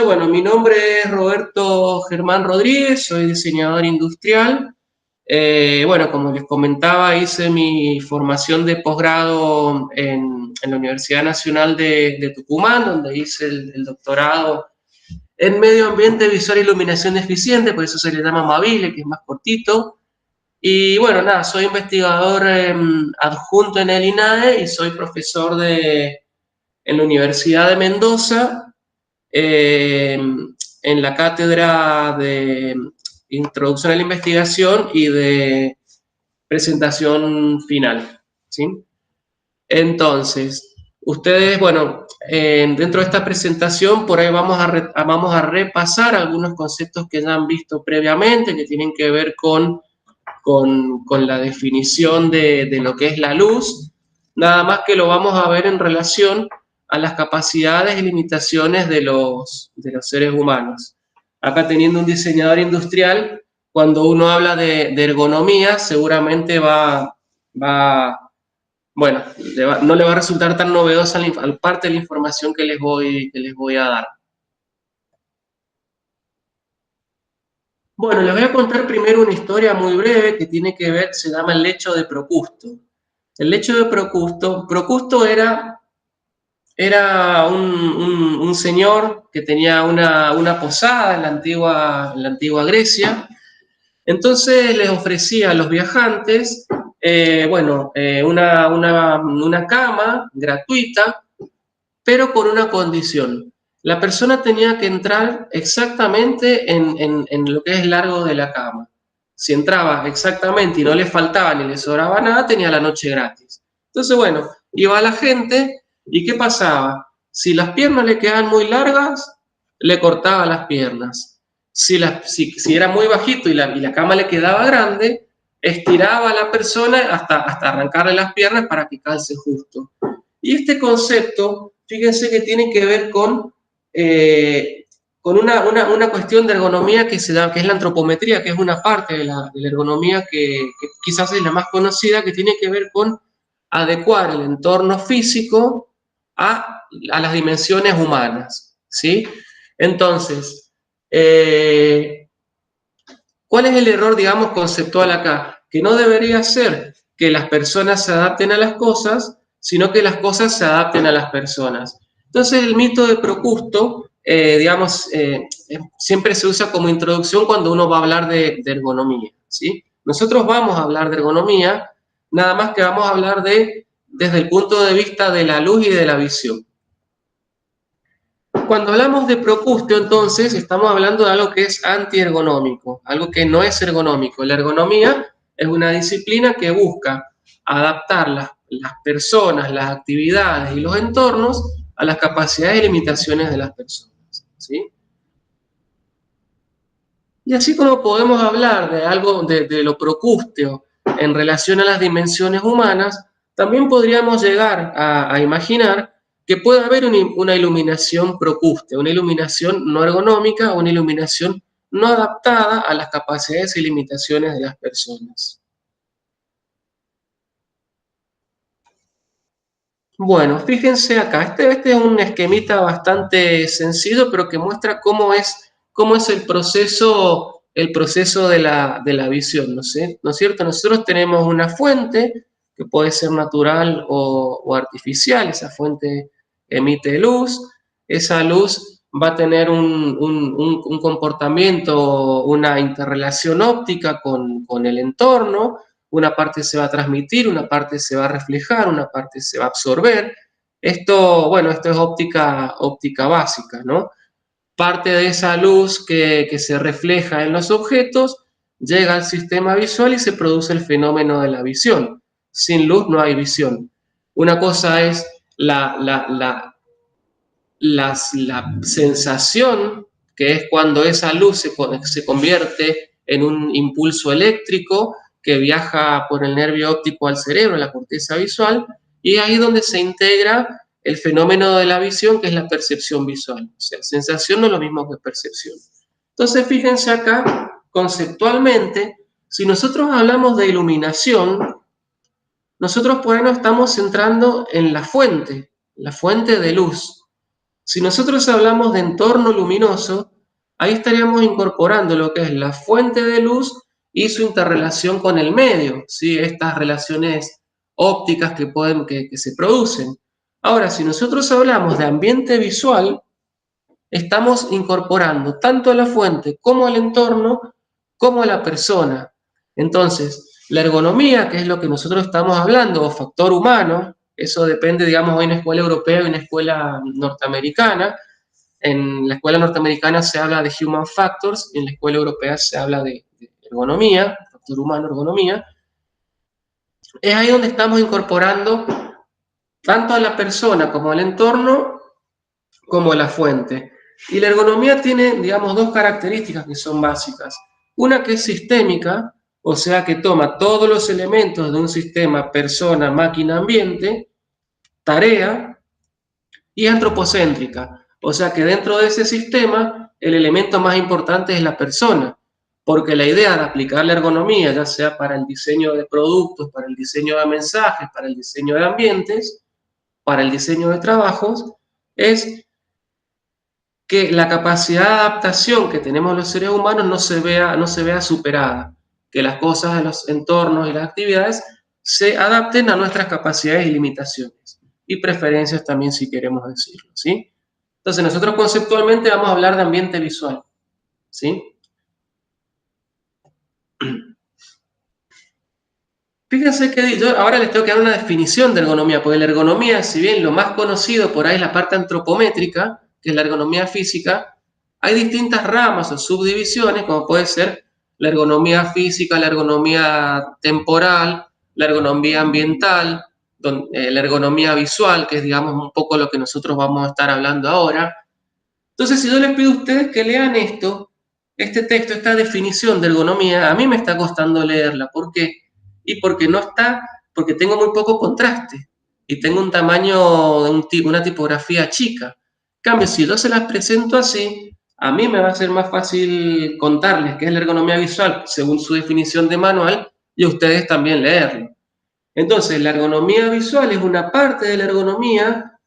Bueno, mi nombre es Roberto Germán Rodríguez, soy diseñador industrial. Bueno, como les comentaba, hice mi formación de posgrado en la Universidad Nacional de Tucumán, donde hice el doctorado en Medio Ambiente Visual e Iluminación Eficiente, por eso se le llama Mavile, que es más cortito. Y bueno, nada, soy investigador adjunto en el INAE y soy profesor en la Universidad de Mendoza, en la cátedra de Introducción a la Investigación y de Presentación Final, ¿sí? Entonces, ustedes, bueno, dentro de esta presentación, por ahí vamos a repasar algunos conceptos que ya han visto previamente, que tienen que ver con la definición de lo que es la luz, nada más que lo vamos a ver en relación a las capacidades y limitaciones de los seres humanos. Acá teniendo un diseñador industrial, cuando uno habla de ergonomía, seguramente bueno, no le va a resultar tan novedosa parte de la información que les voy a dar. Bueno, les voy a contar primero una historia muy breve que tiene que ver, se llama el lecho de Procusto. El lecho de Procusto era un señor que tenía una posada en la antigua Grecia. Entonces les ofrecía a los viajantes, una cama gratuita, pero con una condición. La persona tenía que entrar exactamente en lo que es el largo de la cama. Si entraba exactamente y no le faltaba ni le sobraba nada, tenía la noche gratis. Entonces, bueno, iba la gente y ¿qué pasaba? Si las piernas le quedaban muy largas, le cortaba las piernas. Si era muy bajito y la cama le quedaba grande, estiraba a la persona hasta arrancarle las piernas para que calce justo. Y este concepto, fíjense que tiene que ver con una cuestión de ergonomía que se da, que es la antropometría, que es una parte de la ergonomía que quizás es la más conocida, que tiene que ver con adecuar el entorno físico a las dimensiones humanas, ¿sí? Entonces, ¿cuál es el error, digamos, conceptual acá? Que no debería ser que las personas se adapten a las cosas, sino que las cosas se adapten a las personas. Entonces, el mito de Procusto, siempre se usa como introducción cuando uno va a hablar de ergonomía, ¿sí? Nosotros vamos a hablar de ergonomía, nada más que vamos a hablar desde el punto de vista de la luz y de la visión. Cuando hablamos de Procusto, entonces, estamos hablando de algo que es antiergonómico, algo que no es ergonómico. La ergonomía es una disciplina que busca adaptar las personas, las actividades y los entornos a las capacidades y limitaciones de las personas, ¿sí? Y así como podemos hablar de algo de lo procústeo en relación a las dimensiones humanas, también podríamos llegar a imaginar que puede haber una iluminación procústea, una iluminación no ergonómica, una iluminación no adaptada a las capacidades y limitaciones de las personas. Bueno, fíjense acá, este es un esquemita bastante sencillo, pero que muestra cómo es el proceso de la visión, ¿no es cierto? Nosotros tenemos una fuente que puede ser natural o artificial, esa fuente emite luz, esa luz va a tener un comportamiento, una interrelación óptica con el entorno. Una parte se va a transmitir, una parte se va a reflejar, una parte se va a absorber. Esto es óptica básica, ¿no? Parte de esa luz que se refleja en los objetos llega al sistema visual y se produce el fenómeno de la visión. Sin luz no hay visión. Una cosa es la sensación, que es cuando esa luz se convierte en un impulso eléctrico que viaja por el nervio óptico al cerebro, a la corteza visual, y es ahí donde se integra el fenómeno de la visión, que es la percepción visual. O sea, sensación no es lo mismo que percepción. Entonces, fíjense acá, conceptualmente, si nosotros hablamos de iluminación, nosotros por ahí nos estamos centrando en la fuente de luz. Si nosotros hablamos de entorno luminoso, ahí estaríamos incorporando lo que es la fuente de luz y su interrelación con el medio, ¿sí? Estas relaciones ópticas que se producen. Ahora, si nosotros hablamos de ambiente visual, estamos incorporando tanto a la fuente como al entorno, como a la persona. Entonces, la ergonomía, que es lo que nosotros estamos hablando, o factor humano, eso depende, digamos, hay una escuela europea y una escuela norteamericana. En la escuela norteamericana se habla de human factors y en la escuela europea se habla de ergonomía, factor humano, ergonomía. Es ahí donde estamos incorporando tanto a la persona como al entorno, como a la fuente. Y la ergonomía tiene, digamos, dos características que son básicas. Una que es sistémica, o sea que toma todos los elementos de un sistema persona, máquina, ambiente, tarea, y antropocéntrica, o sea que dentro de ese sistema el elemento más importante es la persona, porque la idea de aplicar la ergonomía, ya sea para el diseño de productos, para el diseño de mensajes, para el diseño de ambientes, para el diseño de trabajos, es que la capacidad de adaptación que tenemos los seres humanos no se vea superada, que las cosas de los entornos y las actividades se adapten a nuestras capacidades y limitaciones, y preferencias también, si queremos decirlo, ¿sí? Entonces, nosotros conceptualmente vamos a hablar de ambiente visual, ¿sí? Fíjense que yo ahora les tengo que dar una definición de ergonomía, porque la ergonomía, si bien lo más conocido por ahí es la parte antropométrica, que es la ergonomía física, hay distintas ramas o subdivisiones, como puede ser la ergonomía física, la ergonomía temporal, la ergonomía ambiental, la ergonomía visual, que es, digamos, un poco lo que nosotros vamos a estar hablando ahora. Entonces, si yo les pido a ustedes que lean esto, este texto, esta definición de ergonomía, a mí me está costando leerla. ¿Por qué? Y porque no está, porque tengo muy poco contraste y tengo un tamaño, una tipografía chica. En cambio, si yo se las presento así, a mí me va a ser más fácil contarles qué es la ergonomía visual según su definición de manual y a ustedes también leerlo. Entonces, la ergonomía visual es una parte de la ergonomía.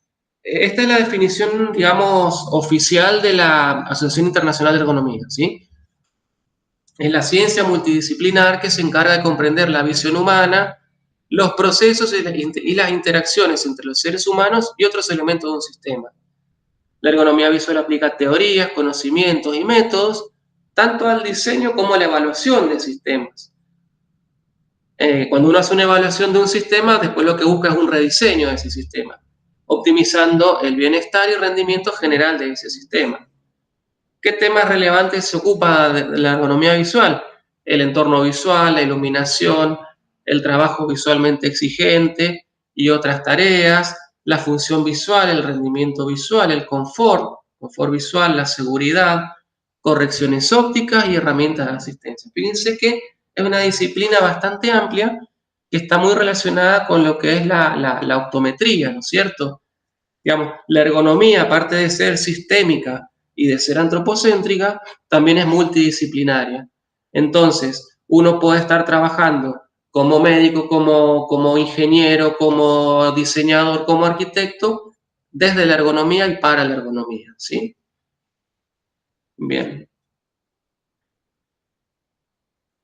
Esta es la definición, digamos, oficial de la Asociación Internacional de Ergonomía, ¿sí? Es la ciencia multidisciplinar que se encarga de comprender la visión humana, los procesos y las interacciones entre los seres humanos y otros elementos de un sistema. La ergonomía visual aplica teorías, conocimientos y métodos tanto al diseño como a la evaluación de sistemas. Cuando uno hace una evaluación de un sistema, después lo que busca es un rediseño de ese sistema, optimizando el bienestar y rendimiento general de ese sistema. ¿Qué temas relevantes se ocupa de la ergonomía visual? El entorno visual, la iluminación, el trabajo visualmente exigente y otras tareas, la función visual, el rendimiento visual, el confort visual, la seguridad, correcciones ópticas y herramientas de asistencia. Fíjense que es una disciplina bastante amplia que está muy relacionada con lo que es la optometría, ¿no es cierto? Digamos, la ergonomía, aparte de ser sistémica y de ser antropocéntrica, también es multidisciplinaria. Entonces, uno puede estar trabajando como médico, como ingeniero, como diseñador, como arquitecto, desde la ergonomía y para la ergonomía, ¿sí? Bien.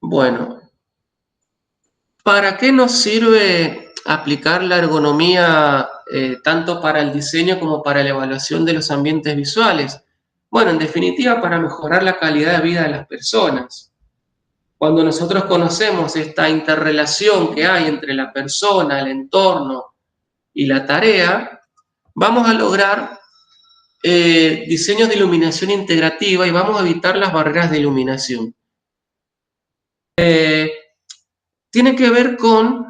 Bueno, ¿para qué nos sirve aplicar la ergonomía tanto para el diseño como para la evaluación de los ambientes visuales? Bueno, en definitiva, para mejorar la calidad de vida de las personas. Cuando nosotros conocemos esta interrelación que hay entre la persona, el entorno y la tarea, vamos a lograr diseños de iluminación integrativa y vamos a evitar las barreras de iluminación. Tiene que ver con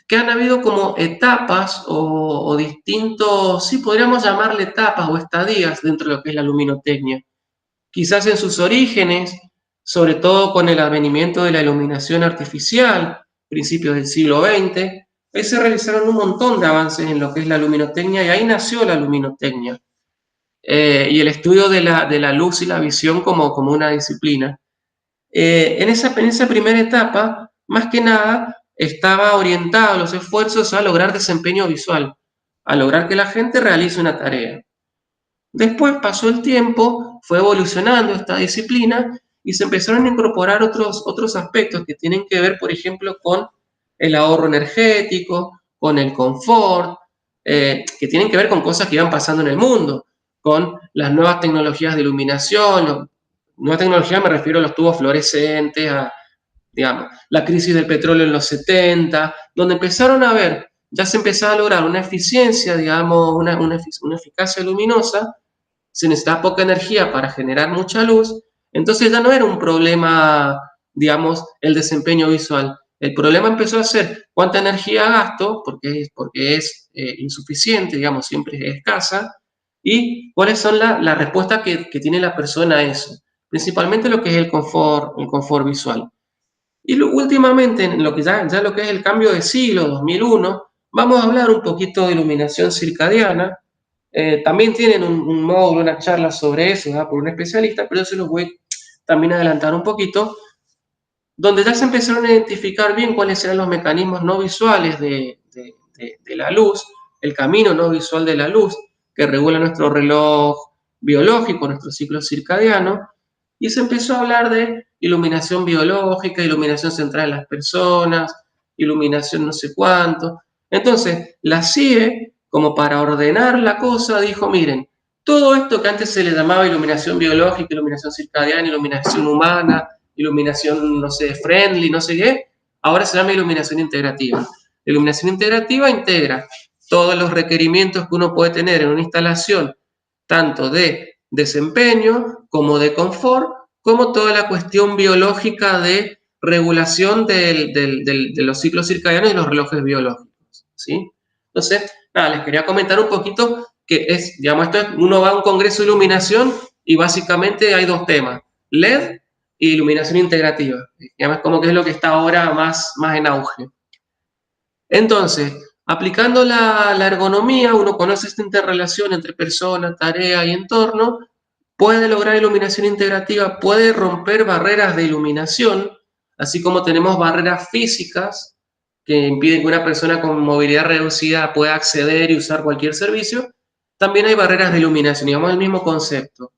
que han habido como etapas o distintos, sí, podríamos llamarle etapas o estadías dentro de lo que es la luminotecnia. Quizás en sus orígenes, sobre todo con el advenimiento de la iluminación artificial, principios del siglo XX, ahí se realizaron un montón de avances en lo que es la luminotecnia y ahí nació la luminotecnia. Y el estudio de la luz y la visión como una disciplina. En esa primera etapa, más que nada, estaba orientado los esfuerzos a lograr desempeño visual, a lograr que la gente realice una tarea. Después pasó el tiempo, fue evolucionando esta disciplina y se empezaron a incorporar otros aspectos que tienen que ver, por ejemplo, con el ahorro energético, con el confort, que tienen que ver con cosas que iban pasando en el mundo, con las nuevas tecnologías de iluminación. Nueva tecnología me refiero a los tubos fluorescentes, a, digamos, la crisis del petróleo en los 70, donde empezaron a ver, ya se empezaba a lograr una eficiencia, digamos, una eficacia luminosa, se necesitaba poca energía para generar mucha luz, entonces ya no era un problema, digamos, el desempeño visual. El problema empezó a ser cuánta energía gasto, porque es insuficiente, digamos, siempre es escasa, y cuáles son las respuestas que tiene la persona a eso. Principalmente lo que es el confort visual. Y últimamente, en lo que ya lo que es el cambio de siglo, 2001, vamos a hablar un poquito de iluminación circadiana. También tienen un módulo, una charla sobre eso, ¿verdad? Por un especialista, pero yo se los voy también a adelantar un poquito, donde ya se empezaron a identificar bien cuáles eran los mecanismos no visuales de la luz, el camino no visual de la luz, que regula nuestro reloj biológico, nuestro ciclo circadiano, y se empezó a hablar de iluminación biológica, iluminación central en las personas, iluminación no sé cuánto. Entonces, la CIE, como para ordenar la cosa, dijo, miren, todo esto que antes se le llamaba iluminación biológica, iluminación circadiana, iluminación humana, iluminación, no sé, friendly, no sé qué, ahora se llama iluminación integrativa. La iluminación integrativa integra todos los requerimientos que uno puede tener en una instalación, tanto de desempeño como de confort, como toda la cuestión biológica de regulación de los ciclos circadianos y los relojes biológicos, ¿sí? Entonces, nada, les quería comentar un poquito que es, digamos, uno va a un congreso de iluminación y básicamente hay dos temas, LED e iluminación integrativa. Digamos, como que es lo que está ahora más en auge. Entonces, aplicando la ergonomía, uno conoce esta interrelación entre persona, tarea y entorno, puede lograr iluminación integrativa, puede romper barreras de iluminación, así como tenemos barreras físicas que impiden que una persona con movilidad reducida pueda acceder y usar cualquier servicio, también hay barreras de iluminación, digamos el mismo concepto,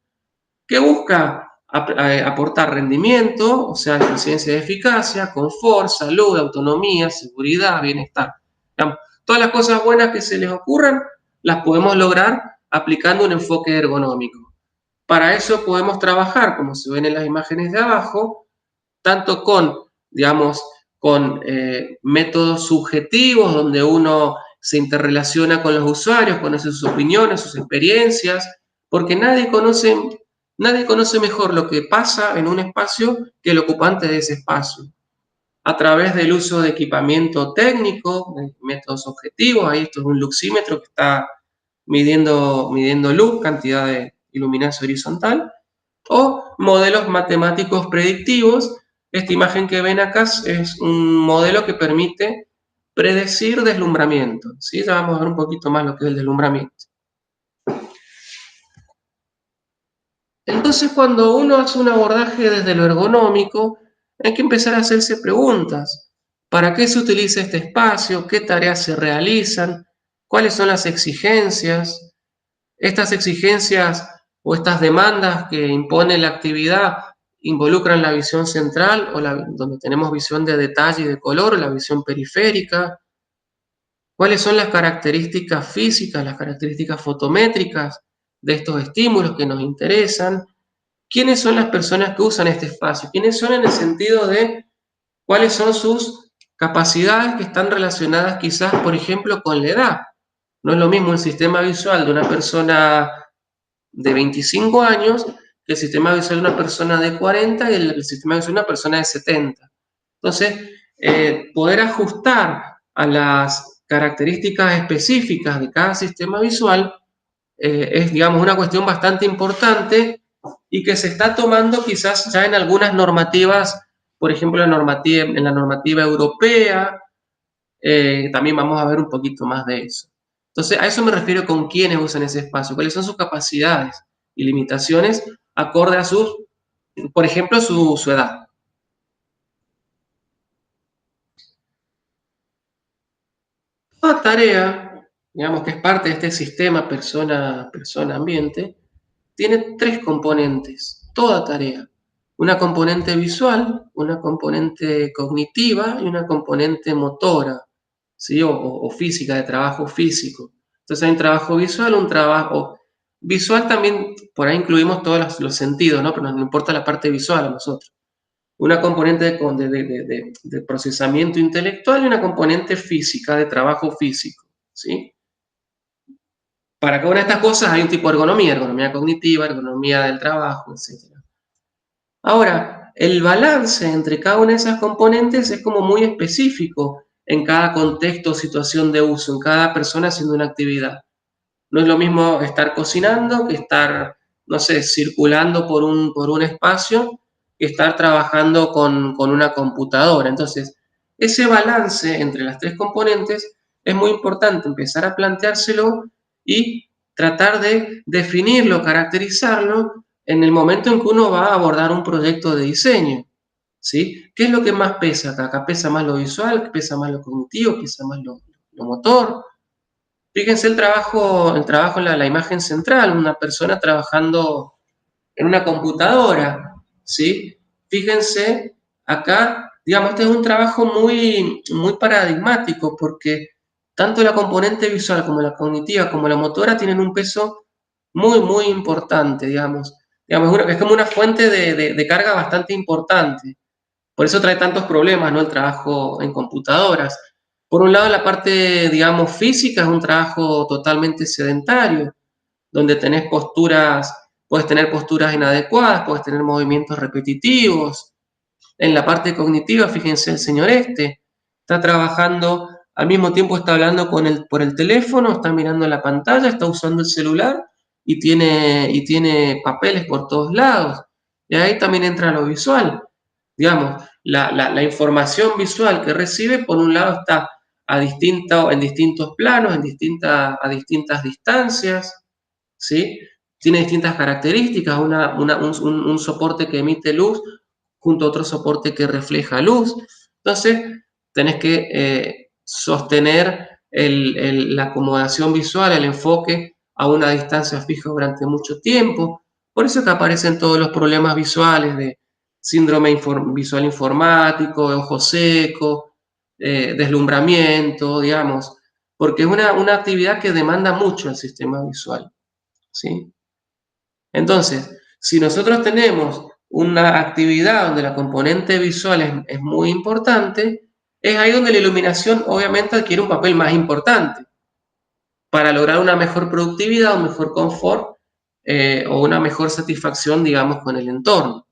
que busca aportar rendimiento, o sea, eficiencia y eficacia, confort, salud, autonomía, seguridad, bienestar. Digamos, todas las cosas buenas que se les ocurran las podemos lograr aplicando un enfoque ergonómico. Para eso podemos trabajar, como se ven en las imágenes de abajo, tanto con, digamos, con métodos subjetivos, donde uno se interrelaciona con los usuarios, conoce sus opiniones, sus experiencias, porque nadie conoce mejor lo que pasa en un espacio que el ocupante de ese espacio. A través del uso de equipamiento técnico, de métodos objetivos, ahí esto es un luxímetro que está midiendo luz, cantidad de iluminación horizontal, o modelos matemáticos predictivos. Esta imagen que ven acá es un modelo que permite predecir deslumbramiento, ¿sí? Ya vamos a ver un poquito más lo que es el deslumbramiento. Entonces, cuando uno hace un abordaje desde lo ergonómico, hay que empezar a hacerse preguntas. ¿Para qué se utiliza este espacio? ¿Qué tareas se realizan? ¿Cuáles son las exigencias? Estas exigencias o estas demandas que impone la actividad involucran la visión central o donde tenemos visión de detalle y de color o la visión periférica. ¿Cuáles son las características físicas, las características fotométricas de estos estímulos que nos interesan? ¿Quiénes son las personas que usan este espacio? ¿Quiénes son en el sentido de cuáles son sus capacidades que están relacionadas quizás, por ejemplo, con la edad? No es lo mismo el sistema visual de una persona de 25 años que el sistema visual de una persona de 40 y el sistema visual de una persona de 70. Entonces, poder ajustar a las características específicas de cada sistema visual es, digamos, una cuestión bastante importante y que se está tomando quizás ya en algunas normativas, por ejemplo, en la normativa europea, también vamos a ver un poquito más de eso. Entonces, a eso me refiero con quiénes usan ese espacio, cuáles son sus capacidades y limitaciones acorde a sus, por ejemplo, su edad. Toda tarea, digamos que es parte de este sistema persona-ambiente, tiene tres componentes, toda tarea. Una componente visual, una componente cognitiva y una componente motora, ¿sí? O física, de trabajo físico. Entonces hay un trabajo visual, un trabajo visual también, por ahí incluimos todos los sentidos, ¿no? Pero nos importa la parte visual a nosotros. Una componente de procesamiento intelectual y una componente física, de trabajo físico, ¿sí? Para cada una de estas cosas hay un tipo de ergonomía, ergonomía cognitiva, ergonomía del trabajo, etc. Ahora, el balance entre cada una de esas componentes es como muy específico en cada contexto o situación de uso, en cada persona haciendo una actividad. No es lo mismo estar cocinando que estar, no sé, circulando por un espacio, que estar trabajando con una computadora. Entonces, ese balance entre las tres componentes es muy importante empezar a planteárselo y tratar de definirlo, caracterizarlo en el momento en que uno va a abordar un proyecto de diseño, ¿sí? ¿Qué es lo que más pesa acá? Acá pesa más lo visual, pesa más lo cognitivo, pesa más lo motor. Fíjense el trabajo en la imagen central, una persona trabajando en una computadora, ¿sí? Fíjense acá, digamos, este es un trabajo muy paradigmático porque tanto la componente visual como la cognitiva como la motora tienen un peso muy importante, digamos. Es como una fuente de carga bastante importante. Por eso trae tantos problemas, ¿no? El trabajo en computadoras. Por un lado, la parte, digamos, física es un trabajo totalmente sedentario, donde puedes tener posturas inadecuadas, puedes tener movimientos repetitivos. En la parte cognitiva, fíjense el señor está trabajando, al mismo tiempo está hablando por el teléfono, está mirando la pantalla, está usando el celular y tiene papeles por todos lados. Y ahí también entra lo visual. Digamos, la información visual que recibe, por un lado, está en distintos planos, a distintas distancias, ¿sí? Tiene distintas características, un soporte que emite luz junto a otro soporte que refleja luz. Entonces, tenés que sostener la acomodación visual, el enfoque a una distancia fija durante mucho tiempo. Por eso que aparecen todos los problemas visuales de síndrome visual informático, ojo seco, deslumbramiento, digamos, porque es una actividad que demanda mucho el sistema visual, ¿sí? Entonces, si nosotros tenemos una actividad donde la componente visual es muy importante, es ahí donde la iluminación obviamente adquiere un papel más importante para lograr una mejor productividad, un mejor confort o una mejor satisfacción, digamos, con el entorno.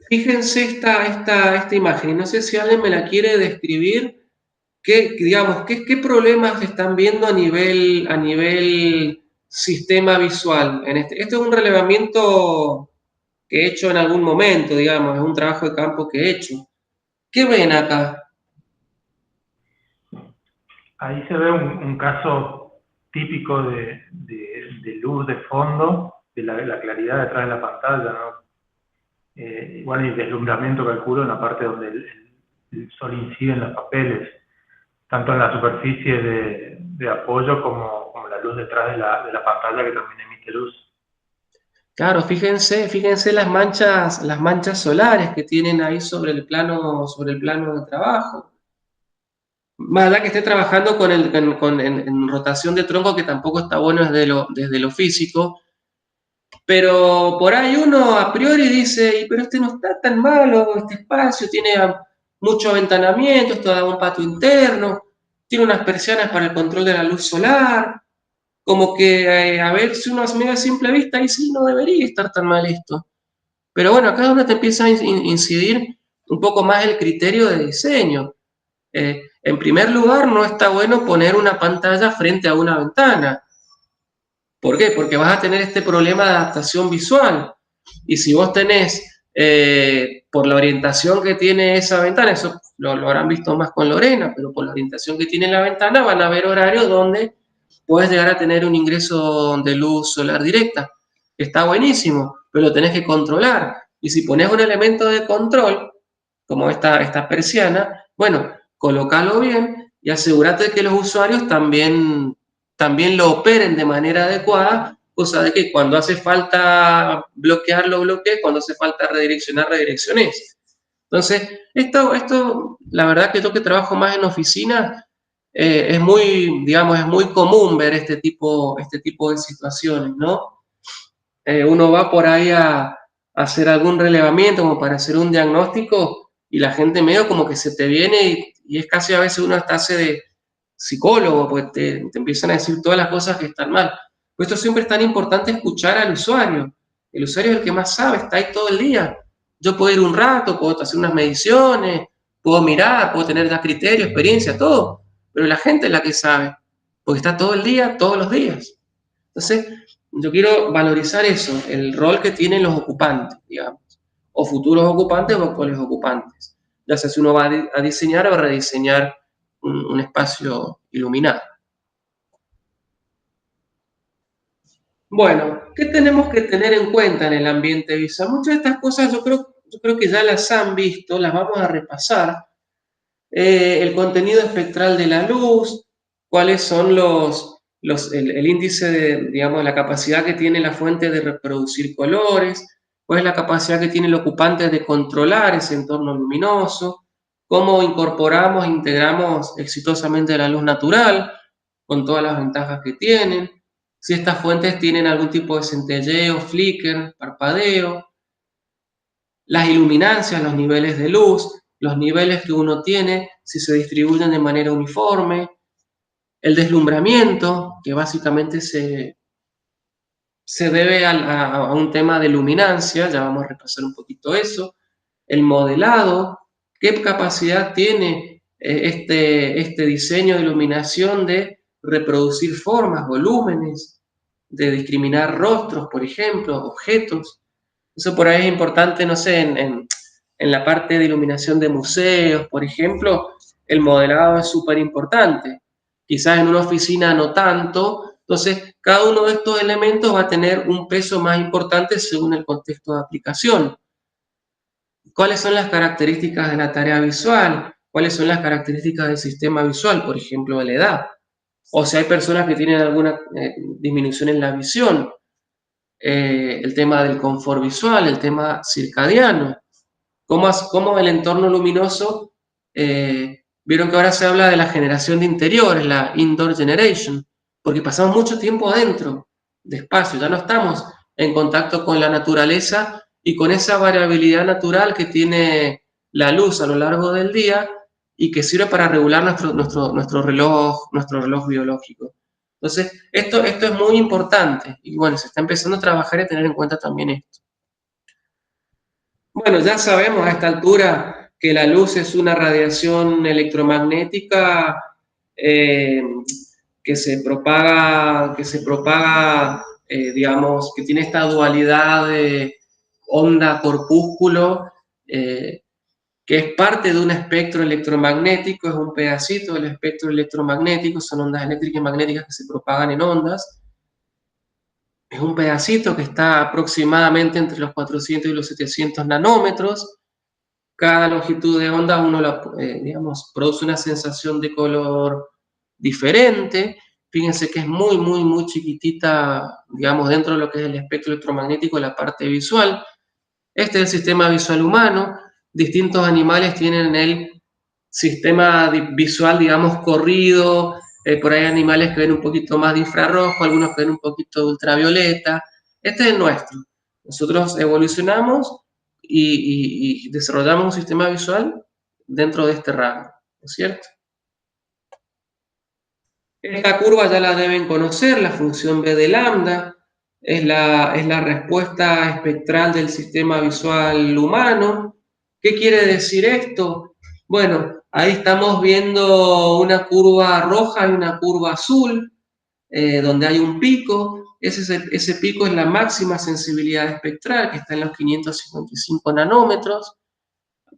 Fíjense esta imagen, y no sé si alguien me la quiere describir. ¿Qué problemas están viendo a nivel sistema visual? Este es un relevamiento que he hecho en algún momento, digamos, es un trabajo de campo que he hecho. ¿Qué ven acá? Ahí se ve un caso típico de luz de fondo, de la claridad detrás de la pantalla, ¿no? Igual el deslumbramiento, calculo, en la parte donde el sol incide en los papeles, tanto en la superficie de apoyo como la luz detrás de la pantalla que también emite luz. Claro, fíjense las manchas solares que tienen ahí sobre el plano de trabajo. Más allá que esté trabajando en rotación de tronco, que tampoco está bueno desde lo físico, pero por ahí uno a priori dice, pero este no está tan malo, este espacio tiene mucho aventanamiento, esto da un patio interno, tiene unas persianas para el control de la luz solar, como que a ver si uno mira a simple vista y sí, no debería estar tan mal esto. Pero bueno, acá es donde te empieza a incidir un poco más el criterio de diseño. En primer lugar, no está bueno poner una pantalla frente a una ventana. ¿Por qué? Porque vas a tener este problema de adaptación visual. Y si vos tenés, por la orientación que tiene esa ventana, eso lo habrán visto más con Lorena, pero por la orientación que tiene la ventana van a haber horarios donde puedes llegar a tener un ingreso de luz solar directa. Está buenísimo, pero lo tenés que controlar. Y si pones un elemento de control, como esta persiana, bueno, colócalo bien y asegúrate que los usuarios también también lo operen de manera adecuada, cosa de que cuando hace falta bloquear, lo bloquee, cuando hace falta redireccionar, redirecciones. Entonces, esto, la verdad que yo que trabajo más en oficina, es muy, digamos, es muy común ver este tipo de situaciones, ¿no? Uno va por ahí a hacer algún relevamiento, como para hacer un diagnóstico, y la gente medio como que se te viene y es casi a veces uno hasta hace de psicólogo, pues te empiezan a decir todas las cosas que están mal. Por esto siempre es tan importante escuchar al usuario. El usuario es el que más sabe, está ahí todo el día. Yo puedo ir un rato, puedo hacer unas mediciones, puedo mirar, puedo tener ya criterio, experiencia, todo, pero la gente es la que sabe, porque está todo el día, todos los días. Entonces, yo quiero valorizar eso, el rol que tienen los ocupantes, digamos, o futuros ocupantes o actuales ocupantes, ya sea si uno va a diseñar o a rediseñar un espacio iluminado. Bueno, ¿qué tenemos que tener en cuenta en el ambiente visual? Muchas de estas cosas yo creo que ya las han visto, las vamos a repasar. El contenido espectral de la luz, cuáles son el índice de, digamos, la capacidad que tiene la fuente de reproducir colores, cuál es la capacidad que tiene el ocupante de controlar ese entorno luminoso, cómo incorporamos, integramos exitosamente la luz natural, con todas las ventajas que tienen, si estas fuentes tienen algún tipo de centelleo, flicker, parpadeo, las iluminancias, los niveles de luz, los niveles que uno tiene, si se distribuyen de manera uniforme, el deslumbramiento, que básicamente se debe a un tema de luminancia, ya vamos a repasar un poquito eso, el modelado, qué capacidad tiene este diseño de iluminación de reproducir formas, volúmenes, de discriminar rostros, por ejemplo, objetos. Eso por ahí es importante, no sé, en la parte de iluminación de museos, por ejemplo, el modelado es súper importante. Quizás en una oficina no tanto, entonces cada uno de estos elementos va a tener un peso más importante según el contexto de aplicación. ¿Cuáles son las características de la tarea visual? ¿Cuáles son las características del sistema visual, por ejemplo, de la edad? O si hay personas que tienen alguna disminución en la visión, el tema del confort visual, el tema circadiano, cómo el entorno luminoso, vieron que ahora se habla de la generación de interiores, la indoor generation, porque pasamos mucho tiempo adentro, despacio, ya no estamos en contacto con la naturaleza y con esa variabilidad natural que tiene la luz a lo largo del día y que sirve para regular nuestro reloj biológico. Entonces, esto es muy importante y bueno, se está empezando a trabajar y a tener en cuenta también esto. Bueno, ya sabemos a esta altura que la luz es una radiación electromagnética eh, digamos, que tiene esta dualidad de onda-corpúsculo, que es parte de un espectro electromagnético, es un pedacito del espectro electromagnético, son ondas eléctricas y magnéticas que se propagan en ondas. Es un pedacito que está aproximadamente entre los 400 y los 700 nanómetros. Cada longitud de onda digamos, produce una sensación de color diferente. Fíjense que es muy, muy, muy chiquitita, digamos, dentro de lo que es el espectro electromagnético, la parte visual. Este es el sistema visual humano. Distintos animales tienen el sistema visual, digamos, corrido. Por ahí hay animales que ven un poquito más de infrarrojo, algunos que ven un poquito de ultravioleta. Este es el nuestro. Nosotros evolucionamos y desarrollamos un sistema visual dentro de este rango, ¿no es cierto? Esta curva ya la deben conocer, la función B de lambda, es la respuesta espectral del sistema visual humano. ¿Qué quiere decir esto? Bueno, ahí estamos viendo una curva roja y una curva azul, donde hay un pico. Ese pico es la máxima sensibilidad espectral, que está en los 555 nanómetros.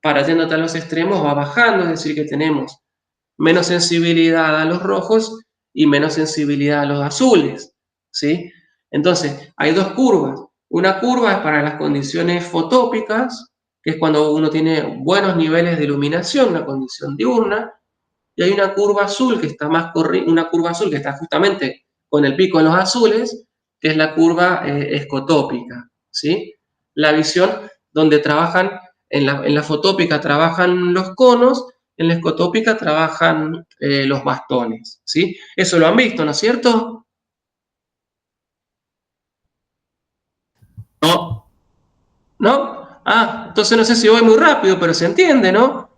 Para yendo a los extremos va bajando, es decir, que tenemos menos sensibilidad a los rojos y menos sensibilidad a los azules, ¿sí? Entonces, hay dos curvas. Una curva es para las condiciones fotópicas, que es cuando uno tiene buenos niveles de iluminación, una condición diurna, y hay una curva azul que está justamente con el pico en los azules, que es la curva escotópica, ¿sí? La visión donde trabajan, en la fotópica trabajan los conos, en la escotópica trabajan los bastones, ¿sí? Eso lo han visto, ¿no es cierto? No, ¿No? Ah, entonces no sé si voy muy rápido, pero se entiende, ¿no?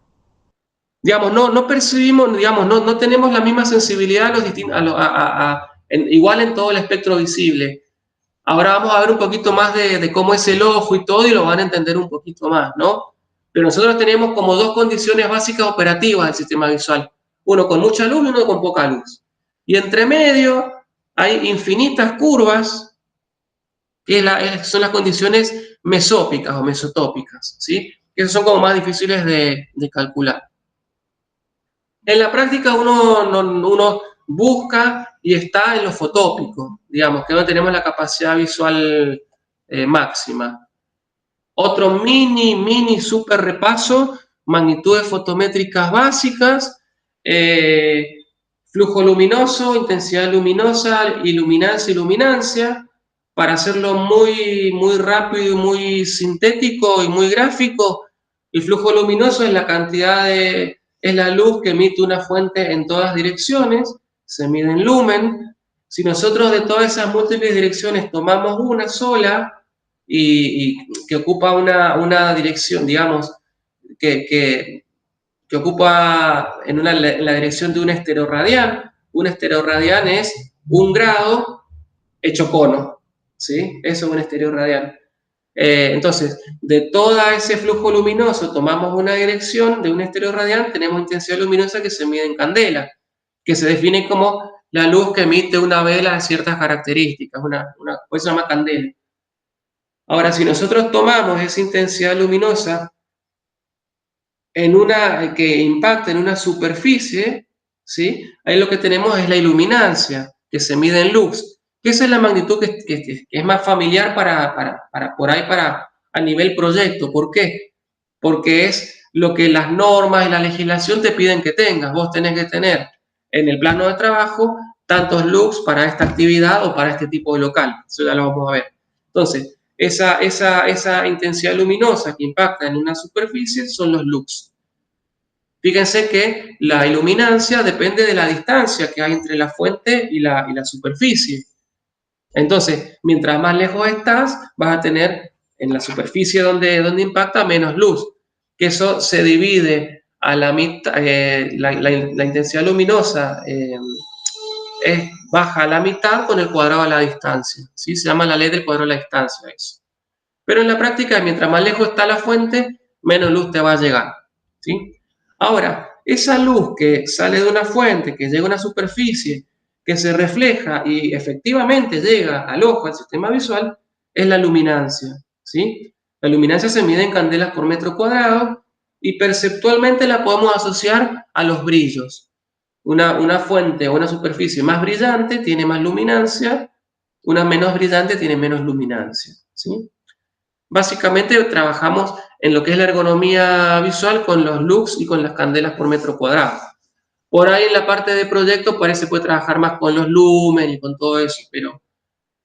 Digamos, no percibimos, digamos, no tenemos la misma sensibilidad a los igual en todo el espectro visible. Ahora vamos a ver un poquito más de cómo es el ojo y todo, y lo van a entender un poquito más, ¿no? Pero nosotros tenemos como dos condiciones básicas operativas del sistema visual. Uno con mucha luz y uno con poca luz. Y entre medio hay infinitas curvas, que son las condiciones mesópicas o mesotópicas, ¿sí? Que son como más difíciles de calcular. En la práctica uno busca y está en lo fotópico, digamos, que es donde tenemos la capacidad visual máxima. Otro mini super repaso, magnitudes fotométricas básicas, flujo luminoso, intensidad luminosa, iluminancia. Para hacerlo muy rápido y muy sintético y muy gráfico, el flujo luminoso es la cantidad es la luz que emite una fuente en todas direcciones, se mide en lumen. Si nosotros de todas esas múltiples direcciones tomamos una sola y que ocupa una dirección, digamos, que ocupa en la dirección de un estereoradián, un estereoradián es un grado hecho cono, ¿sí? Eso es un estereoradián. Entonces, de todo ese flujo luminoso tomamos una dirección de un estereoradián, tenemos intensidad luminosa que se mide en candela, que se define como la luz que emite una vela de ciertas características, pues se llama candela. Ahora, si nosotros tomamos esa intensidad luminosa que impacta en una superficie, ¿sí? Ahí lo que tenemos es la iluminancia, que se mide en lux, que esa es la magnitud que es más familiar a nivel proyecto. ¿Por qué? Porque es lo que las normas y la legislación te piden que tengas. Vos tenés que tener en el plano de trabajo tantos lux para esta actividad o para este tipo de local. Eso ya lo vamos a ver. Entonces, esa intensidad luminosa que impacta en una superficie son los lux. Fíjense que la iluminancia depende de la distancia que hay entre la fuente y la superficie. Entonces, mientras más lejos estás, vas a tener en la superficie donde impacta menos luz. Que eso se divide a la mitad, la intensidad luminosa es baja a la mitad con el cuadrado de la distancia, ¿sí? Se llama la ley del cuadrado de la distancia eso. Pero en la práctica, mientras más lejos está la fuente, menos luz te va a llegar, ¿sí? Ahora, esa luz que sale de una fuente, que llega a una superficie, que se refleja y efectivamente llega al ojo, al sistema visual, es la luminancia, ¿sí? La luminancia se mide en candelas por metro cuadrado y perceptualmente la podemos asociar a los brillos. Una fuente o una superficie más brillante tiene más luminancia, una menos brillante tiene menos luminancia, ¿sí? Básicamente trabajamos en lo que es la ergonomía visual con los lux y con las candelas por metro cuadrado. Por ahí en la parte de proyecto parece que puede trabajar más con los lumen y con todo eso, pero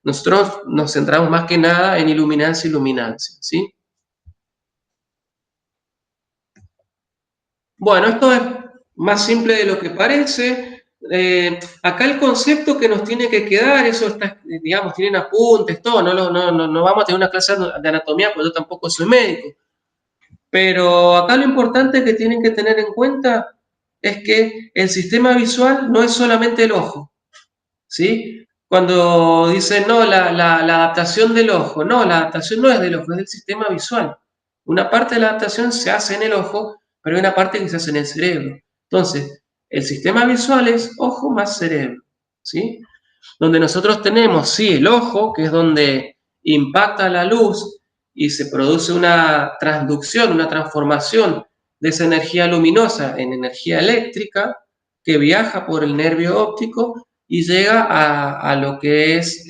nosotros nos centramos más que nada en iluminancia y luminancia, ¿sí? Bueno, esto es más simple de lo que parece. Acá el concepto que nos tiene que quedar, eso está, digamos, tienen apuntes, todo, no vamos a tener una clase de anatomía, porque yo tampoco soy médico. Pero acá lo importante que tienen que tener en cuenta es que el sistema visual no es solamente el ojo, ¿sí? Cuando dicen, no, la adaptación del ojo, no, la adaptación no es del ojo, es del sistema visual. Una parte de la adaptación se hace en el ojo, pero hay una parte que se hace en el cerebro. Entonces, el sistema visual es ojo más cerebro, ¿sí? Donde nosotros tenemos, sí, el ojo, que es donde impacta la luz y se produce una transducción, una transformación de esa energía luminosa en energía eléctrica que viaja por el nervio óptico y llega a lo que es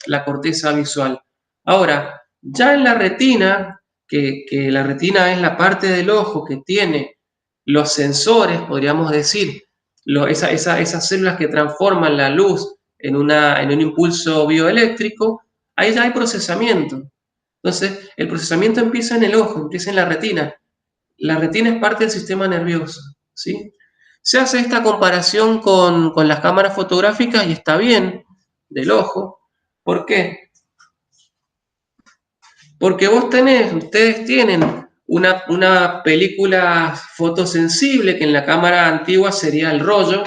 la corteza visual. Ahora, ya en la retina, que la retina es la parte del ojo que tiene los sensores, podríamos decir, esas células que transforman la luz en un impulso bioeléctrico, ahí ya hay procesamiento. Entonces, el procesamiento empieza en el ojo, empieza en la retina. La retina es parte del sistema nervioso, ¿sí? Se hace esta comparación con las cámaras fotográficas y está bien, del ojo. ¿Por qué? Porque ustedes tienen una película fotosensible que en la cámara antigua sería el rollo